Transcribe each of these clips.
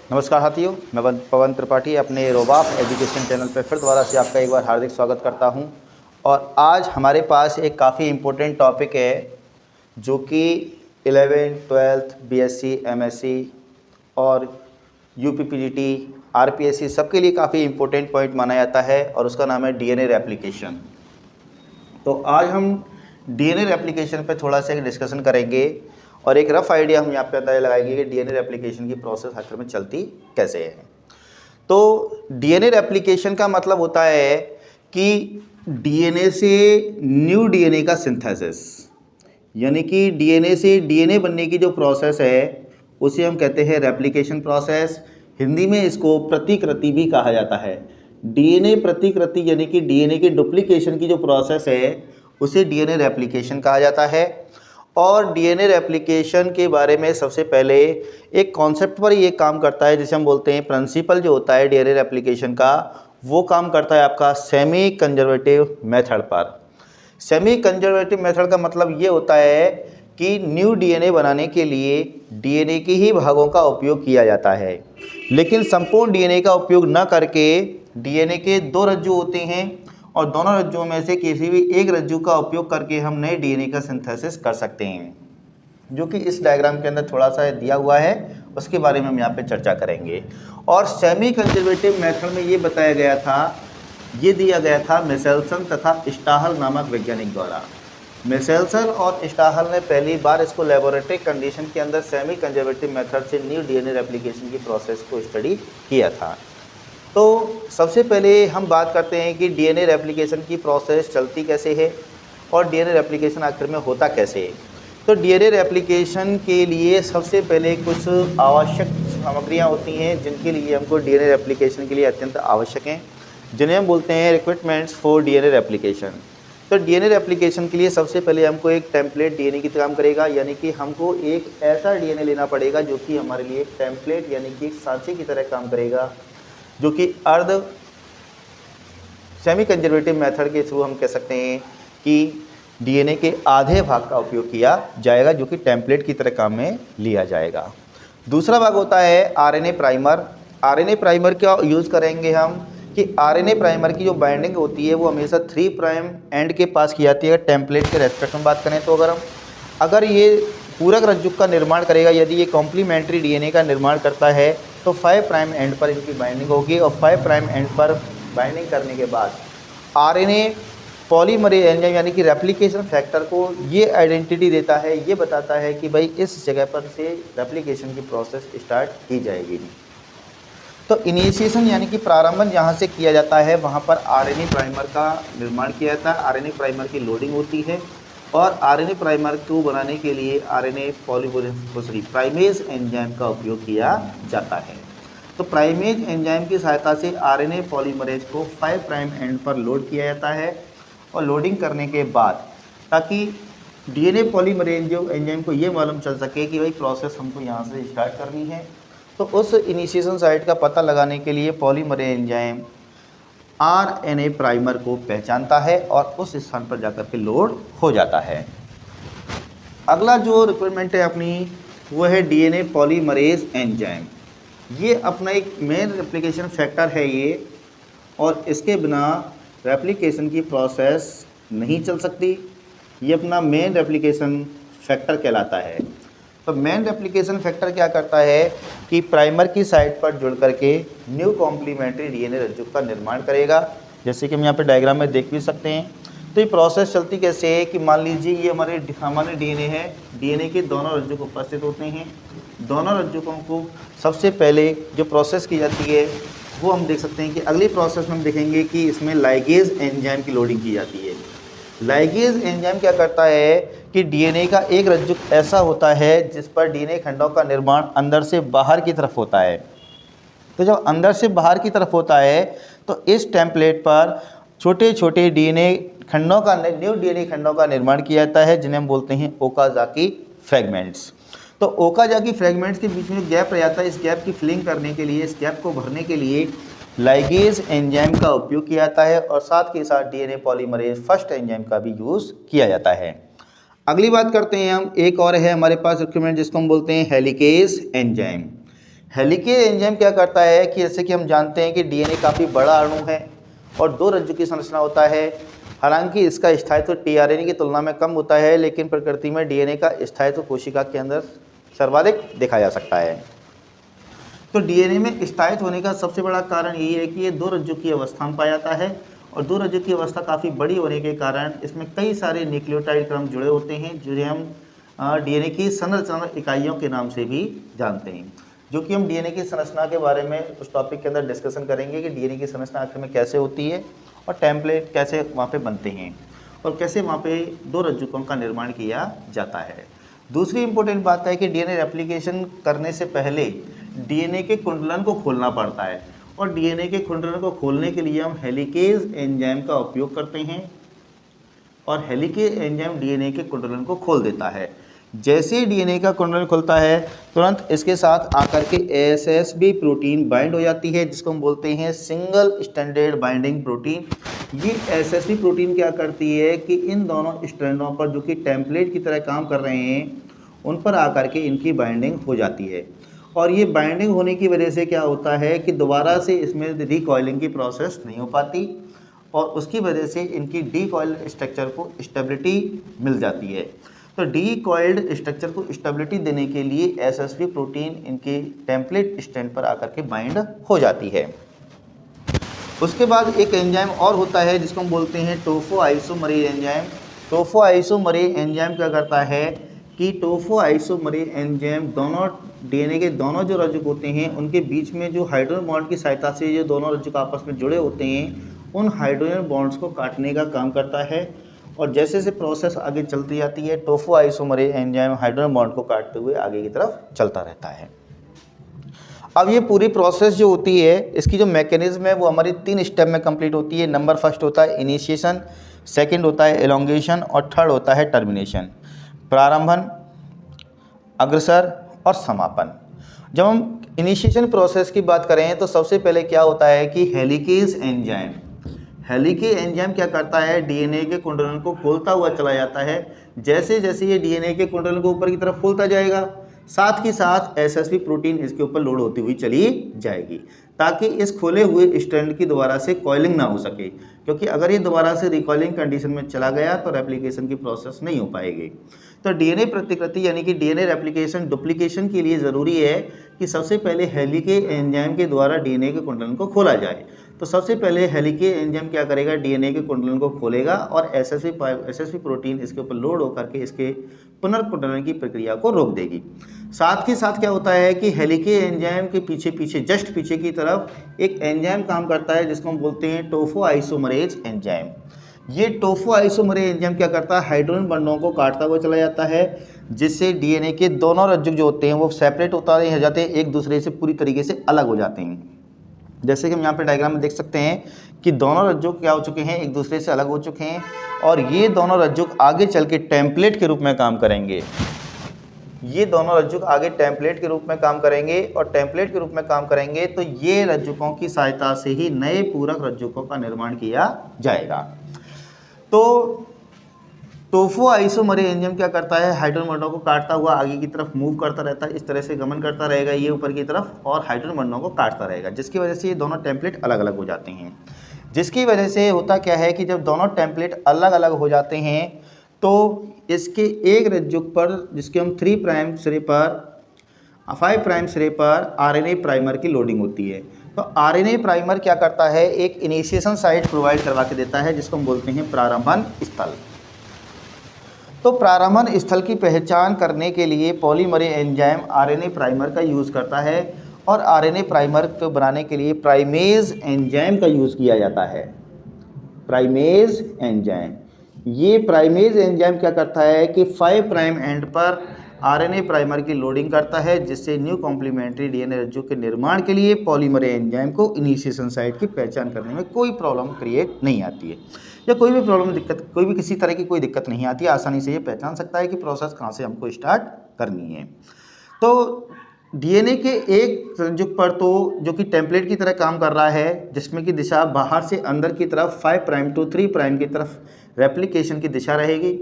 नमस्कार साथियों, मैं पवन त्रिपाठी अपने रोबाप एजुकेशन चैनल पर फिर दोबारा से आपका एक बार हार्दिक स्वागत करता हूं। और आज हमारे पास एक काफ़ी इम्पोर्टेंट टॉपिक है जो कि 11th 12th बीएससी एमएससी और यूपीपीजीटी आरपीएससी सबके लिए काफ़ी इम्पोर्टेंट पॉइंट माना जाता है और उसका नाम है डीएनए रेप्लिकेशन। तो आज हम डीएनए रेप्लिकेशन पे थोड़ा सा एक डिस्कशन करेंगे और एक रफ आइडिया हम यहाँ पे अंदाजा लगाएंगे कि डीएनए रेप्लिकेशन की प्रोसेस आखिर में चलती कैसे है। तो डीएनए रेप्लिकेशन का मतलब होता है कि डीएनए से न्यू डीएनए का सिंथेसिस, यानी कि डीएनए से डीएनए बनने की जो प्रोसेस है उसे हम कहते हैं रेप्लिकेशन प्रोसेस। हिंदी में इसको प्रतिकृति भी कहा जाता है। डीएनए प्रतिकृति यानी कि डीएनए की डुप्लीकेशन की जो प्रोसेस है उसे डीएनए रेप्लिकेशन कहा जाता है। और डीएनए रेप्लिकेशन के बारे में सबसे पहले एक कॉन्सेप्ट पर ये काम करता है जिसे हम बोलते हैं प्रिंसिपल जो होता है डीएनए रेप्लिकेशन का, वो काम करता है आपका सेमी कंजर्वेटिव मेथड पर। सेमी कंजर्वेटिव मेथड का मतलब ये होता है कि न्यू डीएनए बनाने के लिए डीएनए के ही भागों का उपयोग किया जाता है, लेकिन संपूर्ण डीएनए का उपयोग न करके डीएनए के दो रज्जु होते हैं और दोनों रज्जुओं में से किसी भी एक रज्जु का उपयोग करके हम नए डीएनए का सिंथेसिस कर सकते हैं, जो कि इस डायग्राम के अंदर थोड़ा सा दिया हुआ है, उसके बारे में हम यहाँ पे चर्चा करेंगे। और सेमी कंजर्वेटिव मेथड में ये बताया गया था, ये दिया गया था मिशेल्सन तथा स्टाहल नामक वैज्ञानिक द्वारा। मिशेल्सन और स्टाहल ने पहली बार इसको लेबोरेटरी कंडीशन के अंदर सेमी कंजर्वेटिव मेथड से न्यू डीएनए रेप्लिकेशन की प्रोसेस को स्टडी किया था। तो सबसे पहले हम बात करते हैं कि डीएनए रेप्लिकेशन की प्रोसेस चलती कैसे है और डीएनए रेप्लिकेशन आखिर में होता कैसे है। तो डीएनए रेप्लिकेशन के लिए सबसे पहले कुछ आवश्यक सामग्रियां होती हैं जिनके लिए हमको डीएनए रेप्लिकेशन के लिए अत्यंत आवश्यक हैं, जिन्हें हम बोलते हैं रिक्वायरमेंट्स फॉर डीएनए रेप्लिकेशन। तो डीएनए रेप्लिकेशन के लिए सबसे पहले हमको एक टेम्पलेट डीएनए की काम करेगा, यानी कि हमको एक ऐसा डीएनए लेना पड़ेगा जो कि हमारे लिए एक टेम्पलेट यानी कि एक सांचे की तरह काम करेगा, जो कि अर्ध सेमी कंजर्वेटिव मेथड के थ्रू हम कह सकते हैं कि डीएनए के आधे भाग का उपयोग किया जाएगा, जो कि टेम्पलेट की तरह काम में लिया जाएगा। दूसरा भाग होता है आरएनए प्राइमर। आरएनए प्राइमर का यूज़ करेंगे हम कि आरएनए प्राइमर की जो बाइंडिंग होती है वो हमेशा 3 प्राइम एंड के पास की जाती है। टेम्पलेट के रेस्पेक्ट में बात करें तो अगर ये पूरक रज्जु का निर्माण करेगा, यदि ये कॉम्प्लीमेंट्री डीएनए का निर्माण करता है तो 5 प्राइम एंड पर इनकी बाइंडिंग होगी और 5 प्राइम एंड पर बाइंडिंग करने के बाद आरएनए पॉलीमरेज एंजाइम यानी कि रेप्लिकेशन फैक्टर को ये आइडेंटिटी देता है, ये बताता है कि भाई इस जगह पर से रेप्लिकेशन की प्रोसेस स्टार्ट की जाएगी। तो इनिशिएशन यानी कि प्रारंभन जहाँ से किया जाता है वहाँ पर आरएनए प्राइमर का निर्माण किया जाता है। आरएनए प्राइमर की लोडिंग होती है और आरएनए प्राइमर को बनाने के लिए आरएनए प्राइमेज एंजाइम का उपयोग किया जाता है। तो प्राइमेज एंजाइम की सहायता से आरएनए पॉलीमरेज को 5 प्राइम एंड पर लोड किया जाता है और लोडिंग करने के बाद ताकि डीएनए पॉलीमरेज जो एंजाइम को ये मालूम चल सके कि भाई प्रोसेस हमको यहाँ से स्टार्ट करनी है, तो उस इनिशिएशन साइट का पता लगाने के लिए पॉलीमरेज एंजाइम आरएनए प्राइमर को पहचानता है और उस स्थान पर जाकर के लोड हो जाता है। अगला जो रिक्वायरमेंट है अपनी वो है डीएनए पॉलीमरेज एंजाइम। ये अपना एक मेन रेप्लिकेशन फैक्टर है ये, और इसके बिना रेप्लिकेशन की प्रोसेस नहीं चल सकती। ये अपना मेन रेप्लिकेशन फैक्टर कहलाता है। तो मेन रेप्लिकेशन फैक्टर क्या करता है कि प्राइमर की साइट पर जुड़ करके न्यू कॉम्प्लीमेंट्री डीएनए रज्जु का निर्माण करेगा, जैसे कि हम यहाँ पे डायग्राम में देख भी सकते हैं। तो ये प्रोसेस चलती कैसे है कि मान लीजिए ये हमारे सामान्य डीएनए है, डीएनए के दोनों रज्जुक उपस्थित होते हैं। दोनों रज्जुकों को सबसे पहले जो प्रोसेस की जाती है वो हम देख सकते हैं कि अगली प्रोसेस में हम देखेंगे कि इसमें लाइगेज एंजाइम की लोडिंग की जाती है। लाइगेज एंजाइम क्या करता है कि डीएनए का एक रज्जुक ऐसा होता है जिस पर डीएनए खंडों का निर्माण अंदर से बाहर की तरफ होता है। तो जब अंदर से बाहर की तरफ होता है तो इस टेम्पलेट पर छोटे छोटे डीएनए खंडों का न्यू डीएनए खंडों का निर्माण किया जाता है, जिन्हें हम बोलते हैं ओकाजाकी फ्रैगमेंट्स। तो ओकाजाकी फ्रैगमेंट्स के बीच में गैप रह जाता है। इस गैप की फिलिंग करने के लिए, इस गैप को भरने के लिए लाइगेज एंजाइम का उपयोग किया जाता है और साथ के साथ डीएनए पॉलीमरेज फर्स्ट एंजाइम का भी यूज़ किया जाता है। अगली बात करते हैं हम, एक और है हमारे पास रिक्वायरमेंट जिसको हम बोलते हैं हेलिकेज एंजाइम। हेलिकेज एंजाइम क्या करता है कि जैसे कि हम जानते हैं कि डीएनए काफ़ी बड़ा अणु है और 2 रज्जु की संरचना होता है। हालांकि इसका स्थायित्व टीआरएनए की तुलना में कम होता है, लेकिन प्रकृति में डीएनए का स्थायित्व कोशिका के अंदर सर्वाधिक देखा जा सकता है। तो डीएनए में स्थायित्व होने का सबसे बड़ा कारण यही है कि ये 2 रज्जु की अवस्था में पाया जाता है और 2 रज्जु की अवस्था काफ़ी बड़ी होने के कारण इसमें कई सारे न्यूक्लियोटाइड क्रम जुड़े होते हैं, जिन्हें हम डीएनए की संरचना इकाइयों के नाम से भी जानते हैं। जो कि हम डीएनए की संरचना के बारे में उस टॉपिक के अंदर डिस्कशन करेंगे कि डीएनए की संरचना आखिर में कैसे होती है और टेम्पलेट कैसे वहाँ पे बनते हैं और कैसे वहाँ पे 2 रज्जुकों का निर्माण किया जाता है। दूसरी इंपॉर्टेंट बात है कि डीएनए रेप्लिकेशन करने से पहले डीएनए के कुंडलन को खोलना पड़ता है और डीएनए के कुंडलन को खोलने के लिए हम हेलिकेज एंजाइम का उपयोग करते हैं और हेलिकेज एंजाइम डीएनए के कुंडलन को खोल देता है। जैसे ही डीएनए का कुंडलन खुलता है तुरंत इसके साथ आकर के एएसएसबी प्रोटीन बाइंड हो जाती है, जिसको हम बोलते हैं सिंगल स्ट्रैंडेड बाइंडिंग प्रोटीन। ये एएसएसबी प्रोटीन क्या करती है कि इन दोनों स्ट्रैंडों पर जो कि टेम्पलेट की तरह काम कर रहे हैं उन पर आकर के इनकी बाइंडिंग हो जाती है और ये बाइंडिंग होने की वजह से क्या होता है कि दोबारा से इसमें रिकॉइलिंग की प्रोसेस नहीं हो पाती और उसकी वजह से इनकी डीकॉइल्ड स्ट्रक्चर को स्टेबिलिटी मिल जाती है। तो डीकॉइल्ड स्ट्रक्चर को स्टेबिलिटी देने के लिए एएसएसबी प्रोटीन इनके टेम्पलेट स्ट्रैंड पर आकर के बाइंड हो जाती है। उसके बाद एक एंजाइम और होता है जिसको हम बोलते हैं टोफोआइसोमरेज एंजाइम। टोफोआइसोमरेज एंजाइम क्या करता है कि टोफोआइसोमरेज एंजाइम दोनों डीएनए के दोनों जो रज्जुक होते हैं उनके बीच में जो हाइड्रोजन बॉन्ड की सहायता से जो दोनों रज्जुक आपस में जुड़े होते हैं उन हाइड्रोजन बॉन्ड्स को काटने का काम करता है और जैसे जैसे प्रोसेस आगे चलती जाती है टोफोआइसोमरेज एंजाइम हाइड्रोजन बॉन्ड को काटते हुए आगे की तरफ चलता रहता है। अब ये पूरी प्रोसेस जो होती है इसकी जो मैकेनिज्म है वो हमारी 3 स्टेप में कंप्लीट होती है। नंबर फर्स्ट होता है इनिशिएशन, सेकंड होता है एलोंगेशन और थर्ड होता है टर्मिनेशन। प्रारंभन, अग्रसर और समापन। जब हम इनिशिएशन प्रोसेस की बात करें तो सबसे पहले क्या होता है कि हेलिकेज एंजाइम क्या करता है डीएनए के कुंडलन को खोलता हुआ चला जाता है। जैसे जैसे ये डीएनए के कुंडलन को ऊपर की तरफ खोलता जाएगा साथ ही साथ एएसएसबी प्रोटीन इसके ऊपर लोड होती हुई चली जाएगी ताकि इस खोले हुए स्ट्रैंड की दोबारा से कॉइलिंग ना हो सके, क्योंकि अगर ये दोबारा से रिकॉइलिंग कंडीशन में चला गया तो रेप्लिकेशन की प्रोसेस नहीं हो पाएगी। तो डीएनए प्रतिकृति यानी कि डीएनए रेप्लिकेशन डुप्लीकेशन के लिए ज़रूरी है कि सबसे पहले हेलिकेज एंजाइम के द्वारा डीएनए के कुंडलन को खोला जाए। तो सबसे पहले हेलिकेज एंजाइम क्या करेगा डीएनए के कुंडलन को खोलेगा और एसएसबी प्रोटीन इसके ऊपर लोड होकर के इसके पुनर्कुंडलन की प्रक्रिया को रोक देगी। साथ ही साथ क्या होता है कि हेलिकेज एंजाइम के पीछे जस्ट पीछे की तरफ एक एंजाइम काम करता है जिसको हम बोलते हैं टोफोआइसोमरेज एंजाइम। ये टोफोआइसोमरेज एंजाइम क्या करता है हाइड्रोजन बंधनों को काटता हुआ चला जाता है, जिससे डीएनए के दोनों रज्जुक जो होते हैं वो सेपरेट होता रह जाते हैं, एक दूसरे से पूरी तरीके से अलग हो जाते हैं। जैसे कि हम यहाँ पे डायग्राम में देख सकते हैं कि दोनों रज्जुक क्या हो चुके हैं एक दूसरे से अलग हो चुके हैं और ये दोनों रज्जुक आगे चल के टेम्पलेट के रूप में काम करेंगे। ये दोनों रज्जुक आगे टेम्पलेट के रूप में काम करेंगे और टेम्पलेट के रूप में काम करेंगे तो ये रज्जुकों की सहायता से ही नए पूरक रज्जुकों का निर्माण किया जाएगा। तो टोफोआइसोमरेज एंजाइम क्या करता है हाइड्रोजन बंधनों को काटता हुआ आगे की तरफ मूव करता रहता है, इस तरह से गमन करता रहेगा ये ऊपर की तरफ और हाइड्रोजन बंधनों को काटता रहेगा, जिसकी वजह से ये दोनों टेम्पलेट अलग अलग हो जाते हैं। जिसकी वजह से होता क्या है कि जब दोनों टेम्पलेट अलग अलग हो जाते हैं तो इसके एक रज्जुक पर जिसके हम 3 प्राइम सिरे पर 5 प्राइम सिरे पर आरएनए प्राइमर की लोडिंग होती है। तो आरएनए प्राइमर क्या करता है एक इनिशिएशन साइट प्रोवाइड करवा के देता है जिसको हम बोलते हैं प्रारंभन स्थल। तो प्रारंभन स्थल की पहचान करने के लिए पॉलीमरेज एंजाइम आरएनए प्राइमर का यूज़ करता है और आरएनए प्राइमर को बनाने के लिए प्राइमेज एंजाइम का यूज़ किया जाता है। प्राइमेज एंजाइम, ये प्राइमेज एंजाइम क्या करता है कि 5 प्राइम एंड पर आरएनए प्राइमर की लोडिंग करता है, जिससे न्यू कॉम्प्लीमेंट्री डीएनए रज्जु के निर्माण के लिए पॉलीमरेज एंजाइम को इनिशिएशन साइट की पहचान करने में कोई प्रॉब्लम क्रिएट नहीं आती है या कोई भी प्रॉब्लम दिक्कत कोई भी किसी तरह की कोई दिक्कत नहीं आती है। आसानी से ये पहचान सकता है कि प्रोसेस कहाँ से हमको स्टार्ट करनी है। तो डीएनए के एक रज्जुक पर तो जो कि टेम्पलेट की तरह काम कर रहा है जिसमें कि दिशा बाहर से अंदर की तरफ 5 प्राइम टू 3 प्राइम की तरफ रेप्लिकेशन की दिशा रहेगी।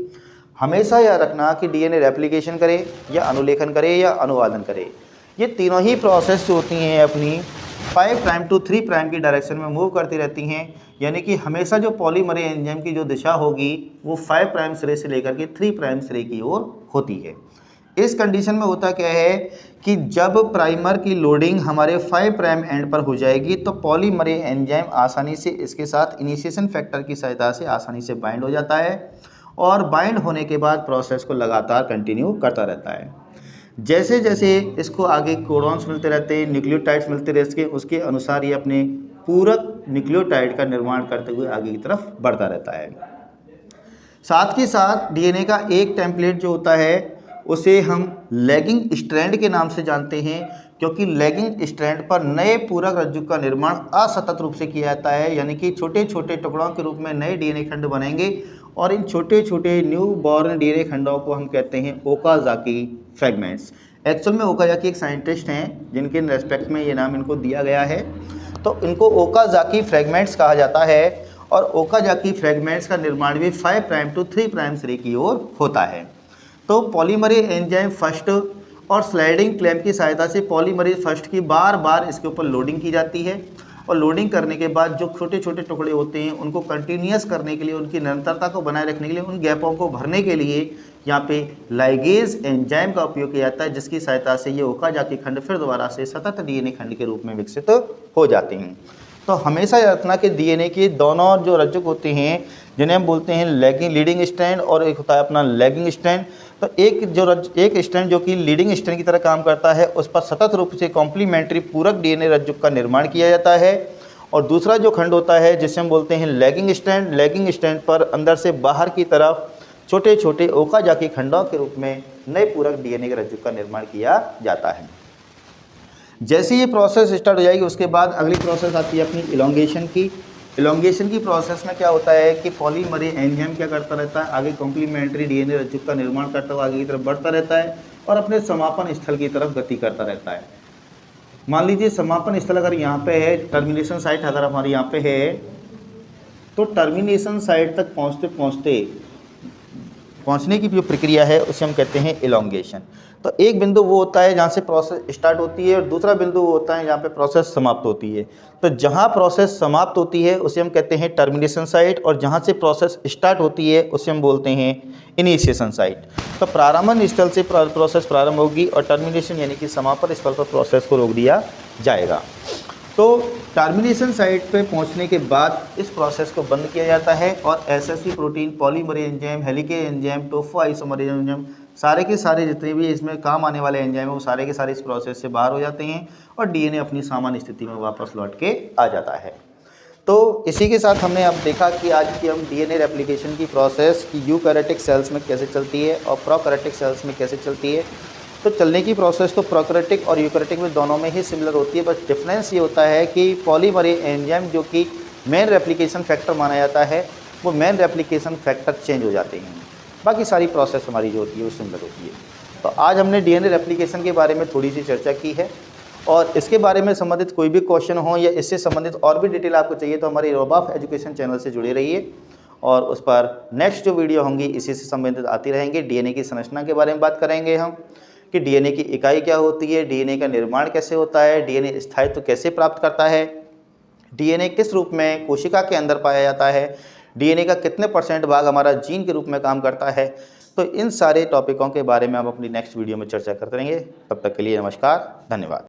हमेशा याद रखना कि डीएनए रेप्लिकेशन करे या अनुलेखन करे या अनुवादन करे, ये तीनों ही प्रोसेस जो होती हैं अपनी 5 प्राइम टू 3 प्राइम की डायरेक्शन में मूव करती रहती हैं, यानी कि हमेशा जो पॉलीमरेज एंजाइम की जो दिशा होगी वो 5 प्राइम सिरे से लेकर के 3 प्राइम सिरे की ओर होती है। इस कंडीशन में होता क्या है कि जब प्राइमर की लोडिंग हमारे 5 प्राइम एंड पर हो जाएगी तो पॉलीमरेज एंजाइम आसानी से इसके साथ इनिशिएशन फैक्टर की सहायता से आसानी से बाइंड हो जाता है और बाइंड होने के बाद प्रोसेस को लगातार कंटिन्यू करता रहता है। जैसे जैसे इसको आगे कोडॉन्स मिलते रहते हैं, न्यूक्लियोटाइड्स मिलते रहते हैं, उसके अनुसार ये अपने पूरक न्यूक्लियोटाइड का निर्माण करते हुए आगे की तरफ बढ़ता रहता है। साथ ही साथ डीएनए का एक टेम्पलेट जो होता है उसे हम लैगिंग स्ट्रैंड के नाम से जानते हैं, क्योंकि लैगिंग स्ट्रैंड पर नए पूरक रज्जु का निर्माण असतत रूप से किया जाता है, यानी कि छोटे छोटे टुकड़ों के रूप में नए डीएनए खंड बनेंगे और इन छोटे छोटे न्यू बॉर्न डीएनए खंडों को हम कहते हैं ओकाजाकी फ्रेगमेंट्स। एक्चुअल में ओकाजाकी एक साइंटिस्ट हैं जिनके रेस्पेक्ट में ये नाम इनको दिया गया है, तो इनको ओकाजाकी फ्रेगमेंट्स कहा जाता है और ओकाजाकी फ्रेगमेंट्स का निर्माण भी 5 प्राइम टू 3 प्राइम सिरे की ओर होता है। तो पॉलीमरेज एंजाइम फर्स्ट और स्लाइडिंग क्लैंप की सहायता से पॉलीमरेज फर्स्ट की बार बार इसके ऊपर लोडिंग की जाती है और लोडिंग करने के बाद जो छोटे छोटे टुकड़े होते हैं उनको कंटिन्यूस करने के लिए, उनकी निरंतरता को बनाए रखने के लिए, उन गैपों को भरने के लिए यहाँ पे लाइगेज एंजाइम का उपयोग किया जाता है, जिसकी सहायता से ये ओकाजाकी खंड फिर दोबारा से सतत डीएनए खंड के रूप में विकसित हो जाते हैं। तो हमेशा याद रखना कि डीएनए के दोनों जो रज्जुक होते हैं जिन्हें हम बोलते हैं लीडिंग स्ट्रैंड और एक होता है अपना लैगिंग स्ट्रैंड। तो एक स्ट्रैंड जो कि लीडिंग स्ट्रैंड की तरह काम करता है उस पर सतत रूप से कॉम्प्लीमेंट्री पूरक डीएनए रज्जुक का निर्माण किया जाता है और दूसरा जो खंड होता है जिसे हम बोलते हैं लैगिंग स्ट्रैंड पर अंदर से बाहर की तरफ छोटे छोटे ओकाजाकी खंडों के रूप में नए पूरक डीएनए के रज्जुक का निर्माण किया जाता है। जैसे ये प्रोसेस स्टार्ट हो जाएगी उसके बाद अगली प्रोसेस आती है अपनी इलोंगेशन की। इलोंगेशन की प्रोसेस में क्या होता है कि पॉलीमरेज एंजाइम क्या करता रहता है, आगे कॉम्प्लीमेंट्री डीएनए रज्जुक का निर्माण करता हुआ आगे की तरफ बढ़ता रहता है और अपने समापन स्थल की तरफ गति करता रहता है। मान लीजिए समापन स्थल अगर यहाँ पे है, टर्मिनेशन साइट अगर हमारे यहाँ पे है, तो टर्मिनेशन साइट तक पहुँचने की जो प्रक्रिया है उसे हम कहते हैं इलोंगेशन। तो एक बिंदु वो होता है जहाँ से प्रोसेस स्टार्ट होती है और दूसरा बिंदु वो होता है जहाँ पे प्रोसेस समाप्त होती है। तो जहाँ प्रोसेस समाप्त होती है उसे हम कहते हैं टर्मिनेशन साइट और जहाँ से प्रोसेस स्टार्ट होती है उसे हम बोलते हैं इनिशिएशन साइट। तो प्रारंभन स्थल से प्रोसेस प्रारंभ होगी और टर्मिनेशन यानी कि समापन स्थल पर प्रोसेस को रोक दिया जाएगा। तो टर्मिनेशन साइट पे पहुंचने के बाद इस प्रोसेस को बंद किया जाता है और SSP protein, polymerase enzyme, helicase enzyme, topoisomerase enzyme, सारे के सारे जितने भी इसमें काम आने वाले एंजाइम है वो सारे के सारे इस प्रोसेस से बाहर हो जाते हैं और डीएनए अपनी सामान्य स्थिति में वापस लौट के आ जाता है। तो इसी के साथ हमने अब देखा कि आज की हम डीएनए रेप्लिकेशन की प्रोसेस की यूकैरियोटिक सेल्स में कैसे चलती है और प्रोकैरियोटिक सेल्स में कैसे चलती है। तो चलने की प्रोसेस तो प्रोकैरियोटिक और यूकैरियोटिक में दोनों में ही सिमिलर होती है, बस डिफरेंस ये होता है कि पॉलीमरेज एंजाइम जो कि मेन रेप्लिकेशन फैक्टर माना जाता है वो मेन रेप्लिकेशन फैक्टर चेंज हो जाते हैं, बाकी सारी प्रोसेस हमारी जो होती है वो सिमिलर होती है। तो आज हमने डीएनए रेप्लिकेशन के बारे में थोड़ी सी चर्चा की है और इसके बारे में संबंधित कोई भी क्वेश्चन हो या इससे संबंधित और भी डिटेल आपको चाहिए तो हमारे रोबाफ एजुकेशन चैनल से जुड़े रहिए और उस पर नेक्स्ट जो वीडियो होंगी इसी से संबंधित आती रहेंगे। डीएनए की संरचना के बारे में बात करेंगे हम कि डीएनए की इकाई क्या होती है, डीएनए का निर्माण कैसे होता है, डीएनए स्थायित्व कैसे प्राप्त करता है, डीएनए किस रूप में कोशिका के अंदर पाया जाता है, डीएनए का कितने % भाग हमारा जीन के रूप में काम करता है। तो इन सारे टॉपिकों के बारे में हम अपनी नेक्स्ट वीडियो में चर्चा करते रहेंगे। तब तक के लिए नमस्कार, धन्यवाद।